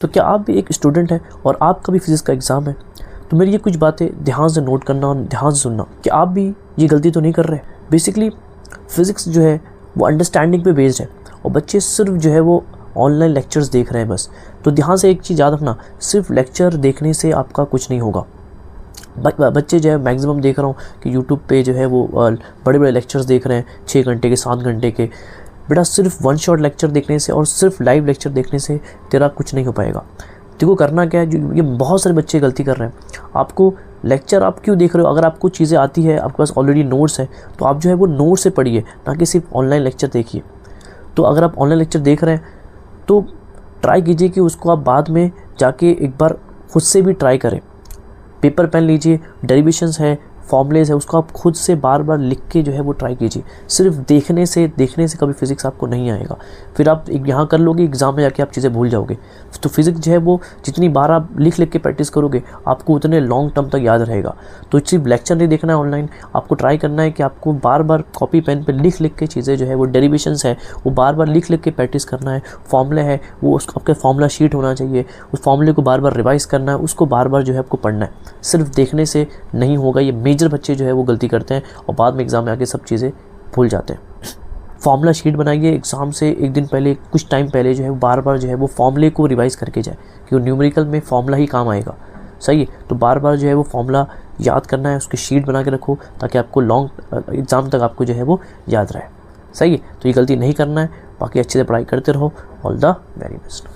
तो क्या आप भी एक स्टूडेंट हैं और आपका भी फिज़िक्स का एग्ज़ाम है, तो मेरी ये कुछ बातें ध्यान से नोट करना और ध्यान से सुनना कि आप भी ये गलती तो नहीं कर रहे। बेसिकली फ़िज़िक्स जो है वो अंडरस्टैंडिंग पे बेस्ड है और बच्चे सिर्फ जो है वो ऑनलाइन लेक्चर्स देख रहे हैं बस। तो ध्यान से एक चीज़ याद रखना, सिर्फ लेक्चर देखने से आपका कुछ नहीं होगा। बच्चे जो है मैक्सिमम देख रहा हूँ कि यूट्यूब पे जो है वो बड़े बड़े लेक्चर्स देख रहे हैं 6 घंटे के 7 घंटे के। बेटा सिर्फ वन शॉट लेक्चर देखने से और सिर्फ लाइव लेक्चर देखने से तेरा कुछ नहीं हो पाएगा। देखो करना क्या है, जो ये बहुत सारे बच्चे गलती कर रहे हैं। आपको लेक्चर आप क्यों देख रहे हो? अगर आपको चीज़ें आती है, आपके पास ऑलरेडी नोट्स है, तो आप जो है वो नोट्स से पढ़िए, ना कि सिर्फ ऑनलाइन लेक्चर देखिए। तो अगर आप ऑनलाइन लेक्चर देख रहे हैं तो ट्राई कीजिए कि उसको आप बाद में जाके एक बार खुद से भी ट्राई करें। पेपर पेन लीजिए, डेरिवेशंस है, फॉर्मूलेज है, उसको आप खुद से बार बार लिख के जो है वो ट्राई कीजिए। सिर्फ देखने से कभी फिज़िक्स आपको नहीं आएगा। फिर आप यहाँ कर लोगे, एग्ज़ाम में जाके आप चीज़ें भूल जाओगे। तो फिज़िक्स जो है वो जितनी बार आप लिख के प्रैक्टिस करोगे आपको उतने लॉन्ग टर्म तक याद रहेगा। तो सिर्फ लेक्चर नहीं देखना है ऑनलाइन, आपको ट्राई करना है कि आपको बार बार कॉपी पेन पर लिख के चीज़ें जो है वो डेरिवेशंस है वो बार बार लिख के प्रैक्टिस करना है। फॉर्मूले है वो उसका आपका फॉर्मूला शीट होना चाहिए, उस फॉर्मूले को बार बार रिवाइज़ करना है, उसको बार बार जो है आपको पढ़ना है। सिर्फ देखने से नहीं होगा। ये मेजर बच्चे जो है वो गलती करते हैं और बाद में एग्ज़ाम में आके सब चीज़ें भूल जाते हैं। फॉर्मूला शीट बनाइए, एग्ज़ाम से एक दिन पहले, कुछ टाइम पहले जो है बार बार जो है वो फॉर्मूले को रिवाइज़ करके जाए, क्योंकि न्यूमेरिकल में फॉर्मूला ही काम आएगा। सही है, तो बार बार जो है वो फॉर्मूला याद करना है, उसकी शीट बना के रखो ताकि आपको लॉन्ग एग्ज़ाम तक आपको जो है वो याद रहे। सही है, तो ये गलती नहीं करना है। बाकी अच्छे से पढ़ाई करते रहो। All the very best.